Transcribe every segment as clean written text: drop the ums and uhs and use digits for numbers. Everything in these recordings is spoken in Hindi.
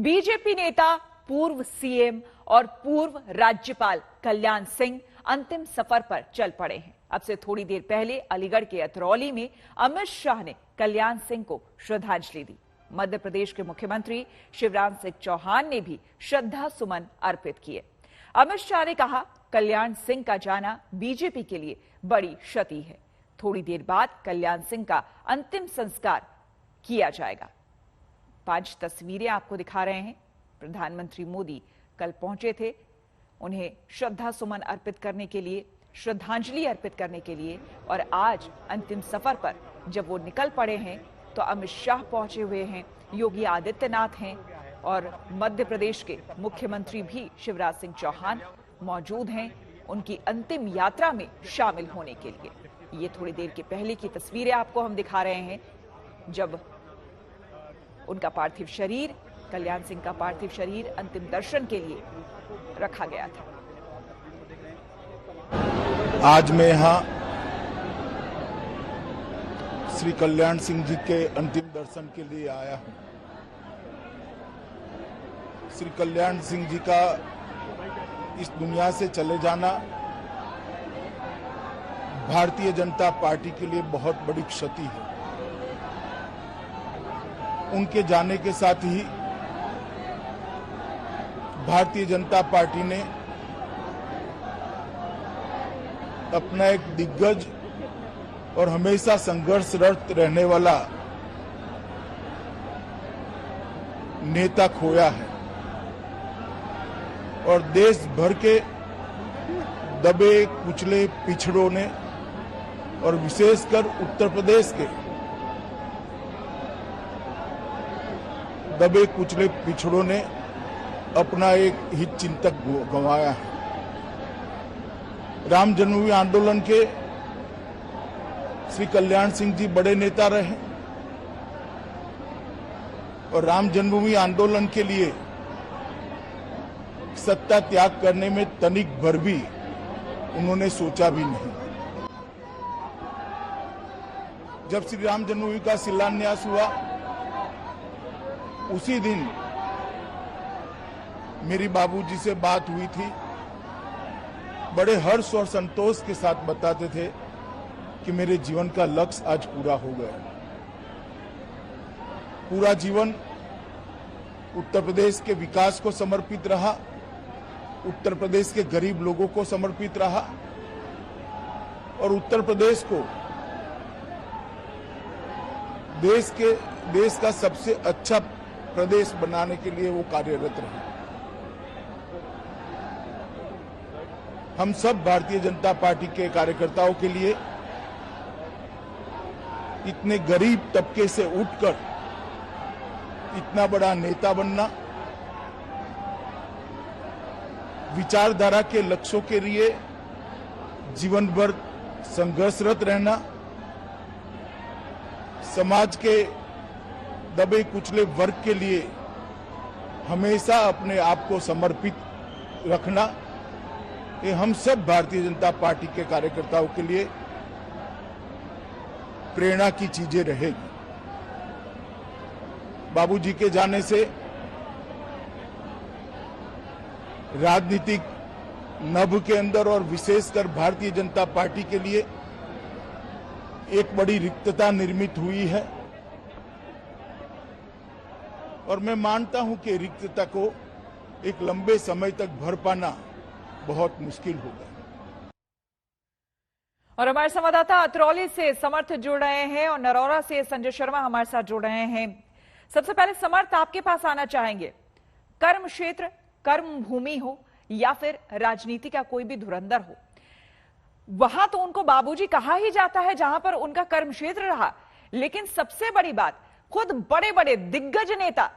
बीजेपी नेता, पूर्व सीएम और पूर्व राज्यपाल कल्याण सिंह अंतिम सफर पर चल पड़े हैं। अब से थोड़ी देर पहले अलीगढ़ के अतरौली में अमित शाह ने कल्याण सिंह को श्रद्धांजलि दी। मध्य प्रदेश के मुख्यमंत्री शिवराज सिंह चौहान ने भी श्रद्धा सुमन अर्पित किए। अमित शाह ने कहा, कल्याण सिंह का जाना बीजेपी के लिए बड़ी क्षति है। थोड़ी देर बाद कल्याण सिंह का अंतिम संस्कार किया जाएगा। 5 तस्वीरें आपको दिखा रहे हैं। प्रधानमंत्री मोदी कल पहुंचे थे उन्हें श्रद्धा सुमन अर्पित करने के लिए, श्रद्धांजलि अर्पित करने के लिए, और आज अंतिम सफर पर जब वो निकल पड़े हैं तो अमित शाह पहुंचे हुए हैं, योगी आदित्यनाथ हैं और मध्य प्रदेश के मुख्यमंत्री भी शिवराज सिंह चौहान मौजूद हैं उनकी अंतिम यात्रा में शामिल होने के लिए। ये थोड़ी देर के पहले की तस्वीरें आपको हम दिखा रहे हैं जब उनका पार्थिव शरीर, कल्याण सिंह का पार्थिव शरीर अंतिम दर्शन के लिए रखा गया था। आज मैं यहाँ श्री कल्याण सिंह जी के अंतिम दर्शन के लिए आया हूँ। श्री कल्याण सिंह जी का इस दुनिया से चले जाना भारतीय जनता पार्टी के लिए बहुत बड़ी क्षति है। उनके जाने के साथ ही भारतीय जनता पार्टी ने अपना एक दिग्गज और हमेशा संघर्षरत रहने वाला नेता खोया है और देश भर के दबे कुचले पिछड़ों ने और विशेषकर उत्तर प्रदेश के दबे कुचले पिछड़ों ने अपना एक हित चिंतक गंवाया है। राम जन्मभूमि आंदोलन के श्री कल्याण सिंह जी बड़े नेता रहे और राम जन्मभूमि आंदोलन के लिए सत्ता त्याग करने में तनिक भर भी उन्होंने सोचा भी नहीं। जब श्री राम जन्मभूमि का शिलान्यास हुआ उसी दिन मेरी बाबूजी से बात हुई थी। बड़े हर्ष और संतोष के साथ बताते थे कि मेरे जीवन का लक्ष्य आज पूरा हो गया। पूरा जीवन उत्तर प्रदेश के विकास को समर्पित रहा, उत्तर प्रदेश के गरीब लोगों को समर्पित रहा और उत्तर प्रदेश को देश का सबसे अच्छा प्रदेश बनाने के लिए वो कार्यरत रहे। हम सब भारतीय जनता पार्टी के कार्यकर्ताओं के लिए इतने गरीब तबके से उठकर इतना बड़ा नेता बनना, विचारधारा के लक्ष्यों के लिए जीवन भर संघर्षरत रहना, समाज के दबे कुचले वर्ग के लिए हमेशा अपने आप को समर्पित रखना, ये हम सब भारतीय जनता पार्टी के कार्यकर्ताओं के लिए प्रेरणा की चीजें रहेगी। बाबूजी के जाने से राजनीतिक नभ के अंदर और विशेषकर भारतीय जनता पार्टी के लिए एक बड़ी रिक्तता निर्मित हुई है और मैं मानता हूं कि रिक्तता को एक लंबे समय तक भर पाना बहुत मुश्किल होगा। और हमारे संवाददाता अतरौली से समर्थ जुड़ रहे हैं और नरौरा से संजय शर्मा हमारे साथ जुड़ रहे हैं। सबसे पहले समर्थ, आपके पास आना चाहेंगे। कर्म क्षेत्र, कर्म भूमि हो या फिर राजनीति का कोई भी धुरंधर हो, वहां तो उनको बाबूजी कहा ही जाता है जहां पर उनका कर्म क्षेत्र रहा। लेकिन सबसे बड़ी बात, खुद बड़े बड़े दिग्गज नेता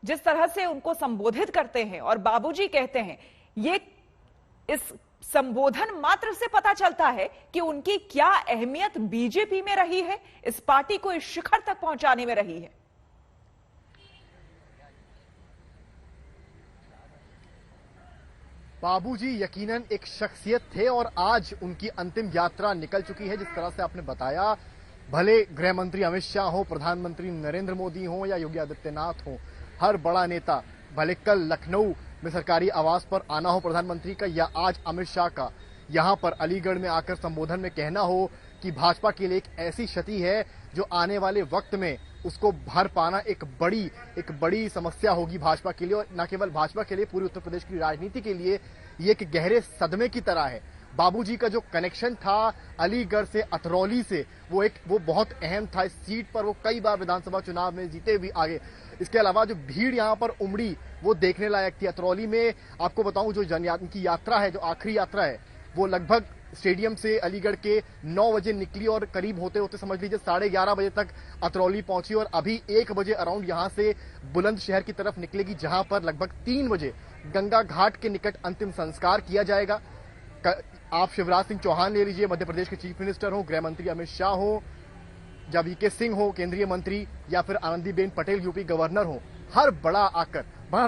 जिस तरह से उनको संबोधित करते हैं और बाबूजी कहते हैं, ये इस संबोधन मात्र से पता चलता है कि उनकी क्या अहमियत बीजेपी में रही है, इस पार्टी को इस शिखर तक पहुंचाने में रही है। बाबूजी यकीनन एक शख्सियत थे और आज उनकी अंतिम यात्रा निकल चुकी है। जिस तरह से आपने बताया, भले गृह मंत्री अमित शाह हो, प्रधानमंत्री नरेंद्र मोदी हो या योगी आदित्यनाथ हो, हर बड़ा नेता भले कल लखनऊ में सरकारी आवास पर आना हो प्रधानमंत्री का, या आज अमित शाह का यहां पर अलीगढ़ में आकर संबोधन में कहना हो कि भाजपा के लिए एक ऐसी क्षति है जो आने वाले वक्त में उसको भर पाना एक बड़ी समस्या होगी भाजपा के लिए, और न केवल भाजपा के लिए, पूरे उत्तर प्रदेश की राजनीति के लिए ये एक गहरे सदमे की तरह है। बाबूजी का जो कनेक्शन था अलीगढ़ से अतरौली से, वो बहुत अहम था। इस सीट पर वो कई बार विधानसभा चुनाव में जीते भी आगे। इसके अलावा जो भीड़ यहाँ पर उमड़ी वो देखने लायक थी। अतरौली में आपको बताऊं, जो जनयात्रा की यात्रा है, जो आखिरी यात्रा है, वो लगभग स्टेडियम से अलीगढ़ के 9 बजे निकली और करीब होते होते समझ लीजिए 11:30 बजे तक अतरौली पहुंची, और अभी 1 बजे अराउंड यहां से बुलंदशहर की तरफ निकलेगी, जहां पर लगभग 3 बजे गंगा घाट के निकट अंतिम संस्कार किया जाएगा। आप शिवराज सिंह चौहान ले लीजिए, मध्य प्रदेश के चीफ मिनिस्टर हो, गृह मंत्री अमित शाह हो, या वीके सिंह हो केंद्रीय मंत्री, या फिर आनंदीबेन पटेल यूपी गवर्नर हो, हर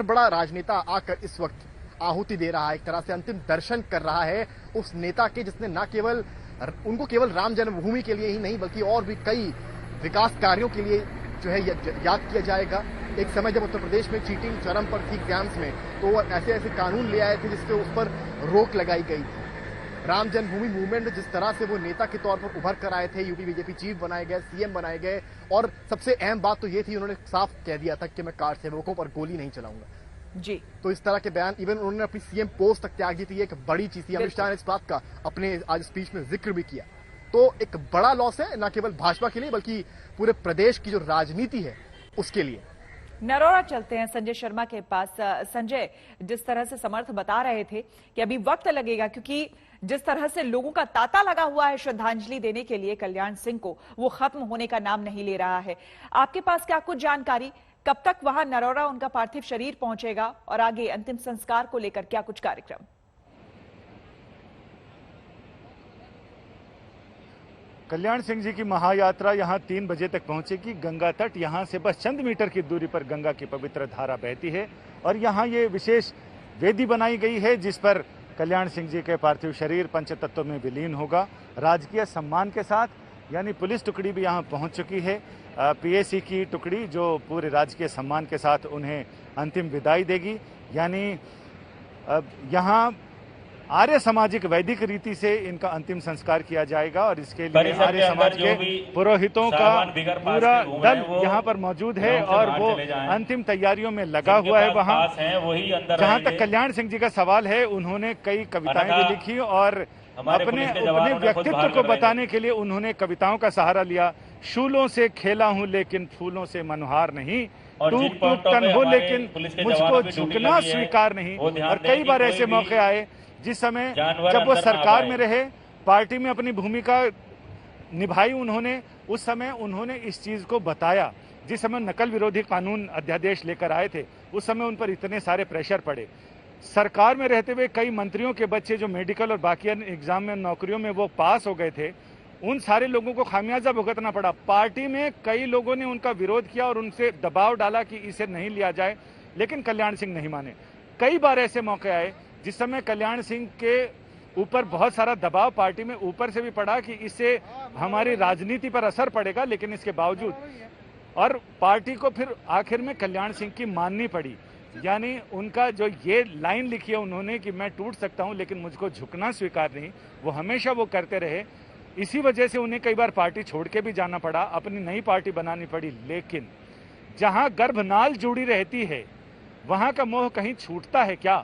बड़ा राजनेता आकर इस वक्त आहुति दे रहा है, एक तरह से अंतिम दर्शन कर रहा है उस नेता के जिसने न केवल उनको केवल राम जन्मभूमि के लिए ही नहीं बल्कि और भी कई विकास कार्यों के लिए जो है याद किया जाएगा। एक समय जब उत्तर प्रदेश में चीटिंग चरम पर थी एग्जाम्स में, तो वो ऐसे कानून ले आए थे जिससे उस पर रोक लगाई गई थी। राम जन्मभूमि मूवमेंट में जिस तरह से वो नेता के तौर पर उभर कर आए थे, यूपी बीजेपी चीफ बनाए गए, सीएम बनाए गए, और सबसे अहम बात तो ये थी उन्होंने साफ कह दिया था कि मैं कार सेवकों पर गोली नहीं चलाऊंगा जी। तो इस तरह के बयान, इवन उन्होंने अपनी सीएम पोस्ट तक त्याग दी थी। एक बड़ी चीज थी। अमित शाह ने इस बात का अपने आज स्पीच में जिक्र भी किया। तो एक बड़ा लॉस है, न केवल भाजपा के लिए बल्कि पूरे प्रदेश की जो राजनीति है उसके लिए। नरौरा चलते हैं संजय शर्मा के पास। संजय, जिस तरह से समर्थ बता रहे थे कि अभी वक्त लगेगा, क्योंकि जिस तरह से लोगों का तांता लगा हुआ है श्रद्धांजलि देने के लिए कल्याण सिंह को, वो खत्म होने का नाम नहीं ले रहा है। आपके पास क्या कुछ जानकारी, कब तक वहां नरौरा उनका पार्थिव शरीर पहुंचेगा और आगे अंतिम संस्कार को लेकर क्या कुछ कार्यक्रम? कल्याण सिंह जी की महायात्रा यहां 3 बजे तक पहुंचेगी। गंगा तट यहां से बस चंद मीटर की दूरी पर गंगा की पवित्र धारा बहती है, और यहां ये विशेष वेदी बनाई गई है जिस पर कल्याण सिंह जी के पार्थिव शरीर पंचतत्व में विलीन होगा राजकीय सम्मान के साथ। यानी पुलिस टुकड़ी भी यहां पहुंच चुकी है, पीएसी की टुकड़ी, जो पूरे राजकीय सम्मान के साथ उन्हें अंतिम विदाई देगी। यानी यहां आर्य सामाजिक वैदिक रीति से इनका अंतिम संस्कार किया जाएगा, और इसके लिए आर्य समाज के पुरोहितों का पूरा दल यहाँ पर मौजूद है और वो अंतिम तैयारियों में लगा हुआ है। वहाँ जहाँ तक कल्याण सिंह जी का सवाल है, उन्होंने कई कविताएं भी लिखी और अपने व्यक्तित्व को बताने के लिए उन्होंने कविताओं का सहारा लिया। शूलों से खेला हूँ लेकिन फूलों से मनोहार नहीं, टूट टूट तन हो लेकिन मुझको झुकना स्वीकार नहीं। और कई बार ऐसे मौके आए जिस समय जब वो सरकार में रहे, पार्टी में अपनी भूमिका निभाई उन्होंने, उस समय उन्होंने इस चीज को बताया। जिस समय नकल विरोधी कानून अध्यादेश लेकर आए थे, उस समय उन पर इतने सारे प्रेशर पड़े। सरकार में रहते हुए कई मंत्रियों के बच्चे जो मेडिकल और बाकी एग्जाम में नौकरियों में वो पास हो गए थे, उन सारे लोगों को खामियाजा भुगतना पड़ा। पार्टी में कई लोगों ने उनका विरोध किया और उनसे दबाव डाला कि इसे नहीं लिया जाए, लेकिन कल्याण सिंह नहीं माने। कई बार ऐसे मौके आए जिस समय कल्याण सिंह के ऊपर बहुत सारा दबाव पार्टी में ऊपर से भी पड़ा कि इससे हमारी राजनीति पर असर पड़ेगा, लेकिन इसके बावजूद और पार्टी को फिर आखिर में कल्याण सिंह की माननी पड़ी। यानी उनका जो ये लाइन लिखी है उन्होंने कि मैं टूट सकता हूं लेकिन मुझको झुकना स्वीकार नहीं, वो हमेशा वो करते रहे। इसी वजह से उन्हें कई बार पार्टी छोड़ के भी जाना पड़ा, अपनी नई पार्टी बनानी पड़ी। लेकिन जहां गर्भनाल जुड़ी रहती है वहां का मोह कहीं छूटता है क्या?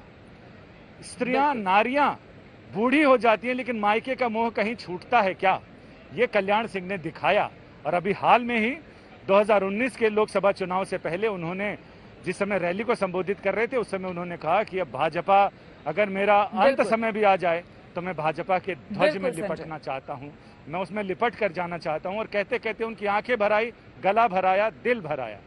स्त्रियां, नारियां बूढ़ी हो जाती हैं, लेकिन मायके का मोह कहीं छूटता है क्या? ये कल्याण सिंह ने दिखाया। और अभी हाल में ही 2019 के लोकसभा चुनाव से पहले उन्होंने जिस समय रैली को संबोधित कर रहे थे, उस समय उन्होंने कहा कि अब भाजपा, अगर मेरा अंत समय भी आ जाए तो मैं भाजपा के ध्वज में लिपटना चाहता हूं, मैं उसमें लिपट कर जाना चाहता हूं। और कहते कहते उनकी आंखें भर आई, गला भर आया, दिल भर आया।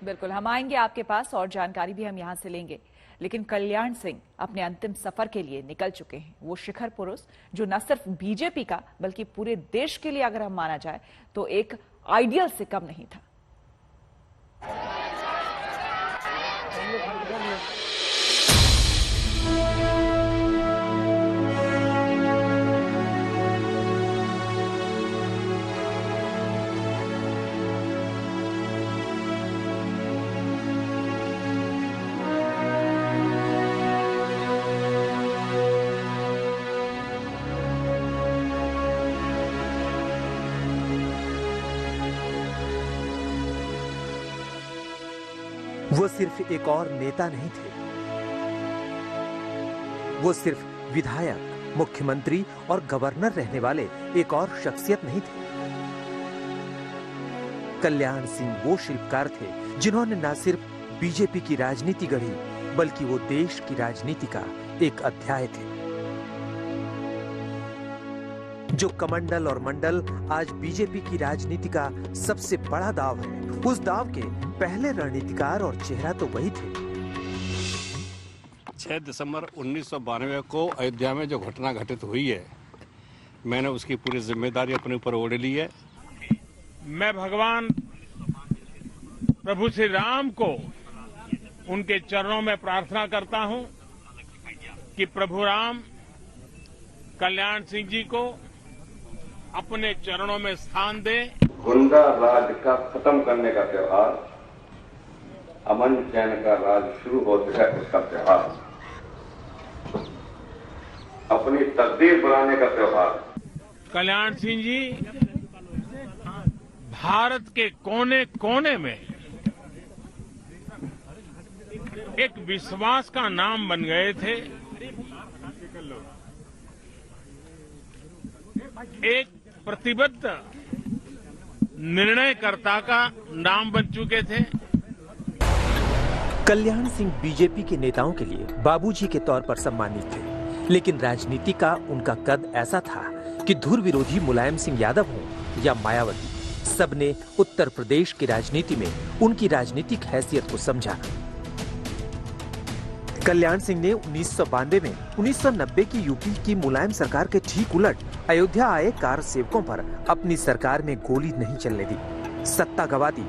बिल्कुल, हम आएंगे आपके पास और जानकारी भी हम यहां से लेंगे। लेकिन कल्याण सिंह अपने अंतिम सफर के लिए निकल चुके हैं। वो शिखर पुरुष जो न सिर्फ बीजेपी का बल्कि पूरे देश के लिए अगर हम माना जाए तो एक आइडियल से कम नहीं था। वो सिर्फ एक और नेता नहीं थे, वो सिर्फ विधायक, मुख्यमंत्री और गवर्नर रहने वाले एक और शख्सियत नहीं थे। कल्याण सिंह वो शिल्पकार थे जिन्होंने न सिर्फ बीजेपी की राजनीति गढ़ी, बल्कि वो देश की राजनीति का एक अध्याय थे। जो कमंडल और मंडल आज बीजेपी की राजनीति का सबसे बड़ा दाव है, उस दाव के पहले रणनीतिकार और चेहरा तो वही थे। 6 दिसंबर 1992 को अयोध्या में जो घटना घटित हुई है, मैंने उसकी पूरी जिम्मेदारी अपने ऊपर ओढ़ ली है। मैं भगवान प्रभु श्री राम को उनके चरणों में प्रार्थना करता हूं कि प्रभु राम कल्याण सिंह जी को अपने चरणों में स्थान दे। गुंडा राज का खत्म करने का त्योहार, अमन चैन का राज शुरू होता है उसका त्योहार, अपनी तकदीर बनाने का त्योहार। कल्याण सिंह जी भारत के कोने कोने में एक विश्वास का नाम बन गए थे, एक प्रतिबद्ध निर्णयकर्ता का नाम बन चुके थे। कल्याण सिंह बीजेपी के नेताओं के लिए बाबूजी के तौर पर सम्मानित थे, लेकिन राजनीति का उनका कद ऐसा था कि धुर विरोधी मुलायम सिंह यादव हो या मायावती, सबने उत्तर प्रदेश की राजनीति में उनकी राजनीतिक हैसियत को समझा। कल्याण सिंह ने 1992 में 1990 की यूपी की मुलायम सरकार के ठीक उलट अयोध्या आए कार सेवकों पर अपनी सरकार में गोली नहीं चलने दी, सत्ता गवा दी।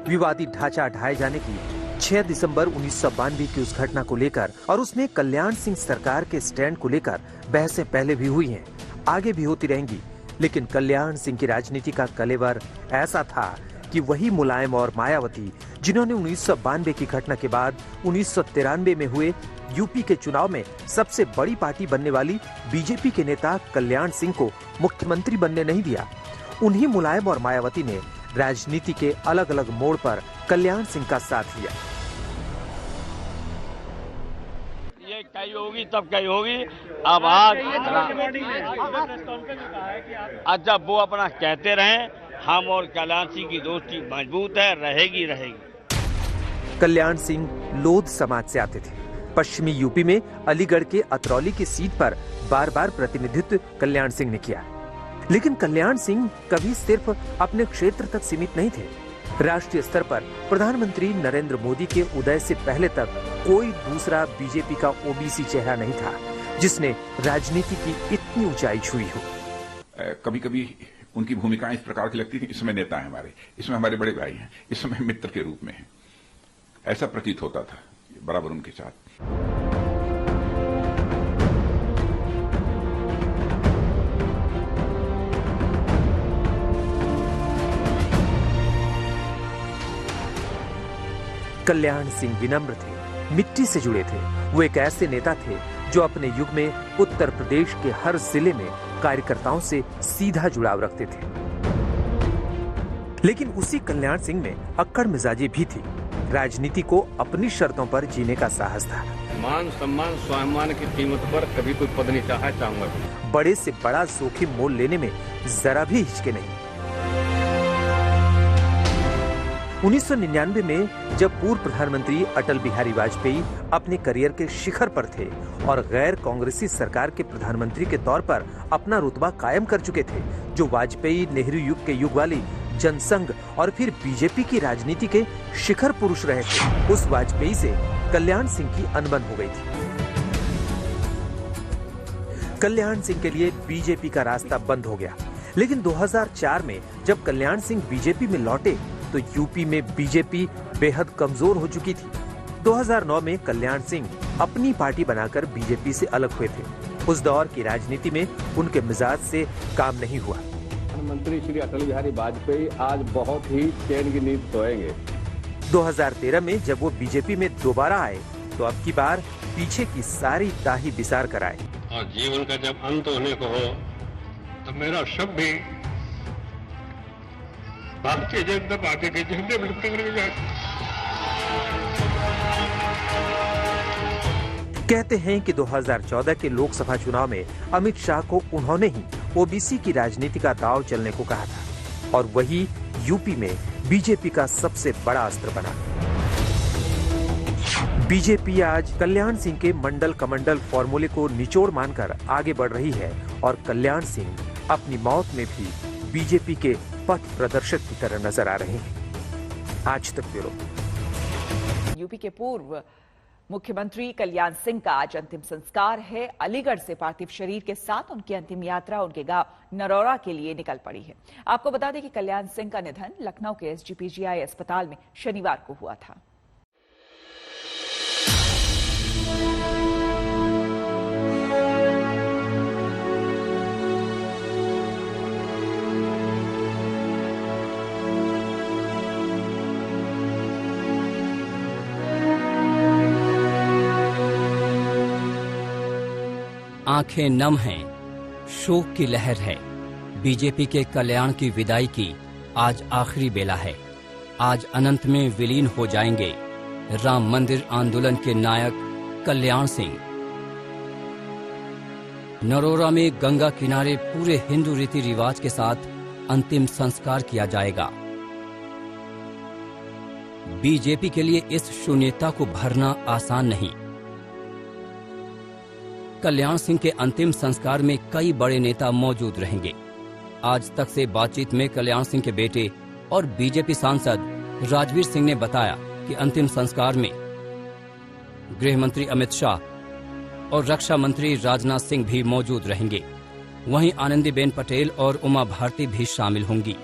विवादित ढांचा ढाए जाने की 6 दिसंबर 1992 की उस घटना को लेकर और उसमें कल्याण सिंह सरकार के स्टैंड को लेकर बहसें पहले भी हुई हैं, आगे भी होती रहेंगी, लेकिन कल्याण सिंह की राजनीति का कलेवर ऐसा था कि वही मुलायम और मायावती जिन्होंने 1992 की घटना के बाद 1993 में हुए यूपी के चुनाव में सबसे बड़ी पार्टी बनने वाली बीजेपी के नेता कल्याण सिंह को मुख्यमंत्री बनने नहीं दिया, उन्हीं मुलायम और मायावती ने राजनीति के अलग अलग मोड़ पर कल्याण सिंह का साथ लिया। ये कही होगी तब कही होगी, अब आज जब वो अपना कहते रहे, हम और कल्याण सिंह की दोस्ती मजबूत है, रहेगी रहेगी। कल्याण सिंह लोध समाज से आते थे। पश्चिमी यूपी में अलीगढ़ के अतरौली की सीट पर बार बार प्रतिनिधित्व कल्याण सिंह ने किया, लेकिन कल्याण सिंह कभी सिर्फ अपने क्षेत्र तक सीमित नहीं थे। राष्ट्रीय स्तर पर प्रधानमंत्री नरेंद्र मोदी के उदय से पहले तक कोई दूसरा बीजेपी का ओबीसी चेहरा नहीं था जिसने राजनीति की इतनी ऊंचाई छुई हो। कभी कभी उनकी भूमिकाएं इस प्रकार की लगती थी, इसमें नेता है हमारे, इसमें हमारे बड़े भाई हैं, इसमें मित्र के रूप में है, ऐसा प्रतीत होता था बराबर उनके साथ। कल्याण सिंह विनम्र थे, मिट्टी से जुड़े थे। वो एक ऐसे नेता थे जो अपने युग में उत्तर प्रदेश के हर जिले में कार्यकर्ताओं से सीधा जुड़ाव रखते थे। लेकिन उसी कल्याण सिंह में अक्कड़ मिजाजी भी थी। राजनीति को अपनी शर्तों पर जीने का साहस था। मान सम्मान स्वाभिमान की कीमत पर कभी कोई पद नहीं चाहूंगा। बड़े से बड़ा जोखिम मोल लेने में जरा भी हिचके नहीं। 1999 में जब पूर्व प्रधानमंत्री अटल बिहारी वाजपेयी अपने करियर के शिखर पर थे और गैर कांग्रेसी सरकार के प्रधानमंत्री के तौर पर अपना रुतबा कायम कर चुके थे, जो वाजपेयी नेहरू युग के युग वाली जनसंघ और फिर बीजेपी की राजनीति के शिखर पुरुष रहे थे, उस वाजपेयी से कल्याण सिंह की अनबन हो गई थी। कल्याण सिंह के लिए बीजेपी का रास्ता बंद हो गया, लेकिन 2004 में जब कल्याण सिंह बीजेपी में लौटे तो यूपी में बीजेपी बेहद कमजोर हो चुकी थी। 2009 में कल्याण सिंह अपनी पार्टी बनाकर बीजेपी से अलग हुए थे। उस दौर की राजनीति में उनके मिजाज से काम नहीं हुआ। प्रधानमंत्री श्री अटल बिहारी वाजपेयी आज बहुत ही चैन की नींद सोएंगे। 2013 में जब वो बीजेपी में दोबारा आए तो अब की बार पीछे की सारी ताही बिसार कर आए। और जीवन का जब अंत होने को हो तो मेरा शब्द भी भारतीय जनता पार्टी के झंडे में लटक जाए। कहते हैं कि 2014 के लोकसभा चुनाव में अमित शाह को उन्होंने ही ओबीसी की राजनीति का दांव चलने को कहा था और वही यूपी में बीजेपी का सबसे बड़ा अस्त्र बना। बीजेपी आज कल्याण सिंह के मंडल कमंडल फॉर्मूले को निचोड़ मानकर आगे बढ़ रही है और कल्याण सिंह अपनी मौत में भी बीजेपी के पथ प्रदर्शक की तरह नजर आ रहे हैं। आज तक ब्यूरो। यूपी के पूर्व मुख्यमंत्री कल्याण सिंह का आज अंतिम संस्कार है। अलीगढ़ से पार्थिव शरीर के साथ उनकी अंतिम यात्रा उनके गांव नरौरा के लिए निकल पड़ी है। आपको बता दें कि कल्याण सिंह का निधन लखनऊ के एसजीपीजीआई अस्पताल में शनिवार को हुआ था। आंखें नम हैं, शोक की लहर है। बीजेपी के कल्याण की विदाई की आज आखिरी बेला है। आज अनंत में विलीन हो जाएंगे राम मंदिर आंदोलन के नायक कल्याण सिंह। नरौरा में गंगा किनारे पूरे हिंदू रीति रिवाज के साथ अंतिम संस्कार किया जाएगा। बीजेपी के लिए इस शून्यता को भरना आसान नहीं। कल्याण सिंह के अंतिम संस्कार में कई बड़े नेता मौजूद रहेंगे। आज तक से बातचीत में कल्याण सिंह के बेटे और बीजेपी सांसद राजवीर सिंह ने बताया कि अंतिम संस्कार में गृह मंत्री अमित शाह और रक्षा मंत्री राजनाथ सिंह भी मौजूद रहेंगे। वहीं आनंदीबेन पटेल और उमा भारती भी शामिल होंगी।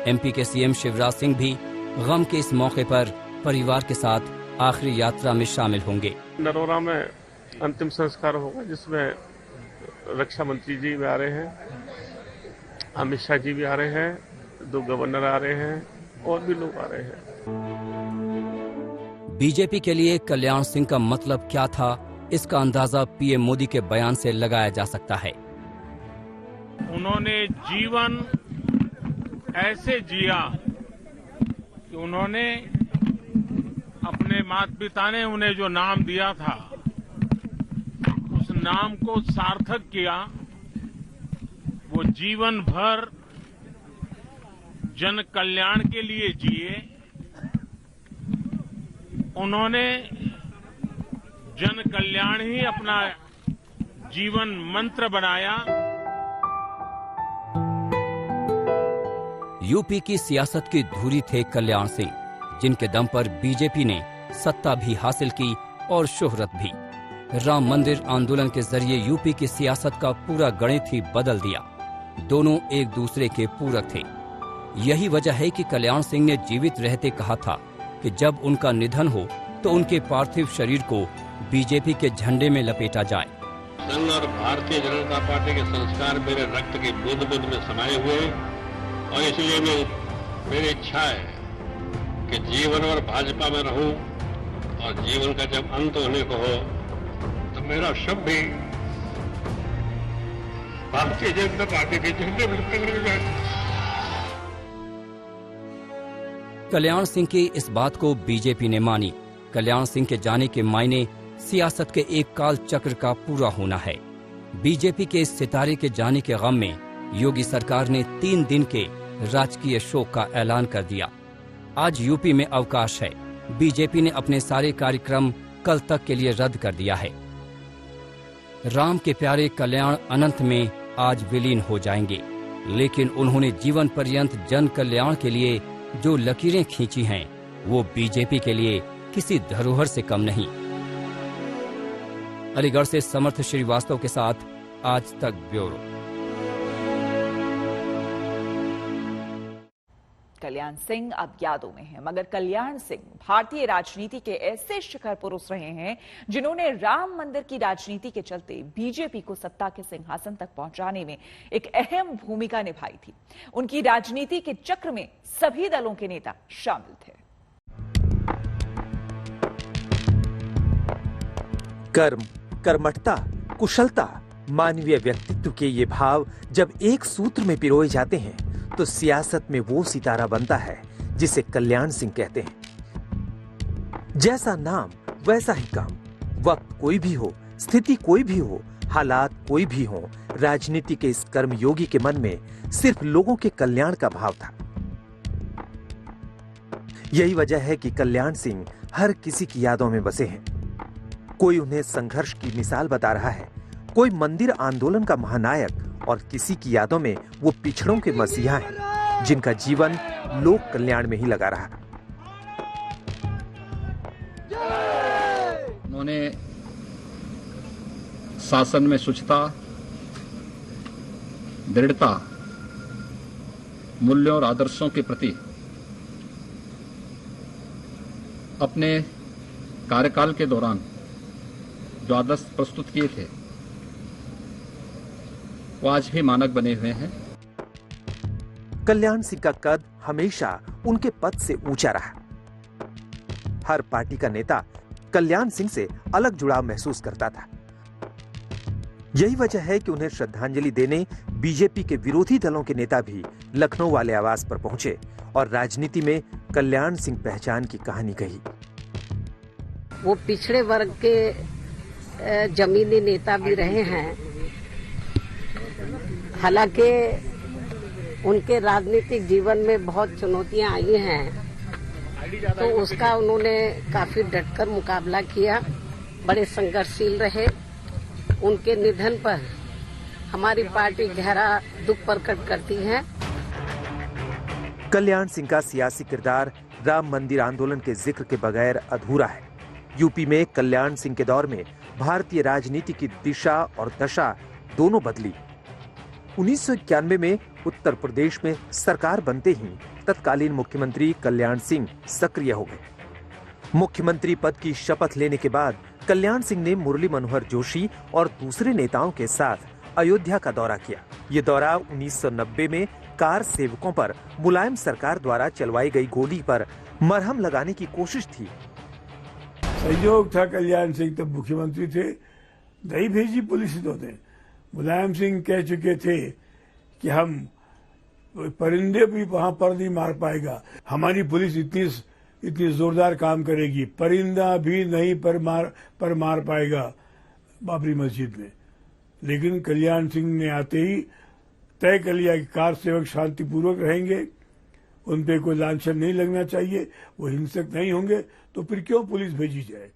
एमपी के सीएम शिवराज सिंह भी गम के इस मौके पर परिवार के साथ आखिरी यात्रा में शामिल होंगे। नरौरा में अंतिम संस्कार होगा जिसमें रक्षा मंत्री जी भी आ रहे हैं, अमित शाह जी भी आ रहे हैं, 2 गवर्नर आ रहे हैं और भी लोग आ रहे हैं। बीजेपी के लिए कल्याण सिंह का मतलब क्या था, इसका अंदाजा पीएम मोदी के बयान से लगाया जा सकता है। उन्होंने जीवन ऐसे जिया कि उन्होंने अपने माता पिता ने उन्हें जो नाम दिया था नाम को सार्थक किया। वो जीवन भर जन कल्याण के लिए जिए। उन्होंने जन कल्याण ही अपना जीवन मंत्र बनाया। यूपी की सियासत की धुरी थे कल्याण सिंह, जिनके दम पर बीजेपी ने सत्ता भी हासिल की और शोहरत भी। राम मंदिर आंदोलन के जरिए यूपी की सियासत का पूरा गणित ही बदल दिया। दोनों एक दूसरे के पूरक थे। यही वजह है कि कल्याण सिंह ने जीवित रहते कहा था कि जब उनका निधन हो तो उनके पार्थिव शरीर को बीजेपी के झंडे में लपेटा जाए। संघ और भारतीय जनता पार्टी के संस्कार मेरे रक्त की बूंद बूंद में समाये हुए और इसलिए मेरी इच्छा है कि जीवन और भाजपा में रहूं और जीवन का जब अंत होने को हो तो मेरा शव भी भारतीय जनता पार्टी के झंडे में लपेटा जाए। कल्याण सिंह की इस बात को बीजेपी ने मानी। कल्याण सिंह के जाने के मायने सियासत के एक काल चक्र का पूरा होना है। बीजेपी के इस सितारे के जाने के गम में योगी सरकार ने 3 दिन के राजकीय शोक का ऐलान कर दिया। आज यूपी में अवकाश है। बीजेपी ने अपने सारे कार्यक्रम कल तक के लिए रद्द कर दिया है। राम के प्यारे कल्याण अनंत में आज विलीन हो जाएंगे, लेकिन उन्होंने जीवन पर्यंत जन कल्याण के लिए जो लकीरें खींची हैं, वो बीजेपी के लिए किसी धरोहर से कम नहीं। अलीगढ़ से समर्थ श्रीवास्तव के साथ आज तक ब्यूरो। कल्याण सिंह अब यादों में हैं, मगर कल्याण सिंह भारतीय राजनीति के ऐसे शिखर पुरुष रहे हैं जिन्होंने राम मंदिर की राजनीति के चलते बीजेपी को सत्ता के सिंहासन तक पहुंचाने में एक अहम भूमिका निभाई थी। उनकी राजनीति के चक्र में सभी दलों के नेता शामिल थे। कर्म, कर्मठता, कुशलता, मानवीय व्यक्तित्व के ये भाव जब एक सूत्र में पिरोए जाते हैं तो सियासत में वो सितारा बनता है जिसे कल्याण सिंह कहते हैं। जैसा नाम वैसा ही काम, वक्त कोई भी हो, स्थिति कोई भी हो, हालात कोई भी हो, राजनीति के इस कर्मयोगी के मन में सिर्फ लोगों के कल्याण का भाव था। यही वजह है कि कल्याण सिंह हर किसी की यादों में बसे हैं। कोई उन्हें संघर्ष की मिसाल बता रहा है, कोई मंदिर आंदोलन का महानायक और किसी की यादों में वो पिछड़ों के मसीहा हैं, जिनका जीवन लोक कल्याण में ही लगा रहा। उन्होंने शासन में शुचिता, दृढ़ता, मूल्यों और आदर्शों के प्रति अपने कार्यकाल के दौरान जो आदर्श प्रस्तुत किए थे वो आज भी मानक बने हुए हैं। कल्याण सिंह का कद हमेशा उनके पद से ऊंचा रहा। हर पार्टी का नेता कल्याण सिंह से अलग जुड़ाव महसूस करता था। यही वजह है कि उन्हें श्रद्धांजलि देने बीजेपी के विरोधी दलों के नेता भी लखनऊ वाले आवास पर पहुंचे और राजनीति में कल्याण सिंह पहचान की कहानी कही। वो पिछड़े वर्ग के जमीनी नेता भी रहे हैं। हालांकि उनके राजनीतिक जीवन में बहुत चुनौतियां आई हैं, तो उसका उन्होंने काफी डटकर मुकाबला किया, बड़े संघर्षशील रहे। उनके निधन पर हमारी पार्टी गहरा दुख प्रकट करती है। कल्याण सिंह का सियासी किरदार राम मंदिर आंदोलन के जिक्र के बगैर अधूरा है। यूपी में कल्याण सिंह के दौर में भारतीय राजनीति की दिशा और दशा दोनों बदली। 1991 में उत्तर प्रदेश में सरकार बनते ही तत्कालीन मुख्यमंत्री कल्याण सिंह सक्रिय हो गए। मुख्यमंत्री पद की शपथ लेने के बाद कल्याण सिंह ने मुरली मनोहर जोशी और दूसरे नेताओं के साथ अयोध्या का दौरा किया। ये दौरा 1990 में कार सेवकों पर मुलायम सरकार द्वारा चलवाई गई गोली पर मरहम लगाने की कोशिश थी। संयोग था, कल्याण सिंह तब मुख्यमंत्री थे, नहीं भेजी पुलिस ने। मुलायम सिंह कह चुके थे कि हम परिंदे भी वहां पर नहीं मार पाएगा, हमारी पुलिस इतनी जोरदार काम करेगी, परिंदा भी नहीं पर मार पाएगा बाबरी मस्जिद में। लेकिन कल्याण सिंह ने आते ही तय कर लिया कि कार सेवक शांतिपूर्वक रहेंगे, उन पे कोई लांछन नहीं लगना चाहिए, वो हिंसक नहीं होंगे, तो फिर क्यों पुलिस भेजी जाए।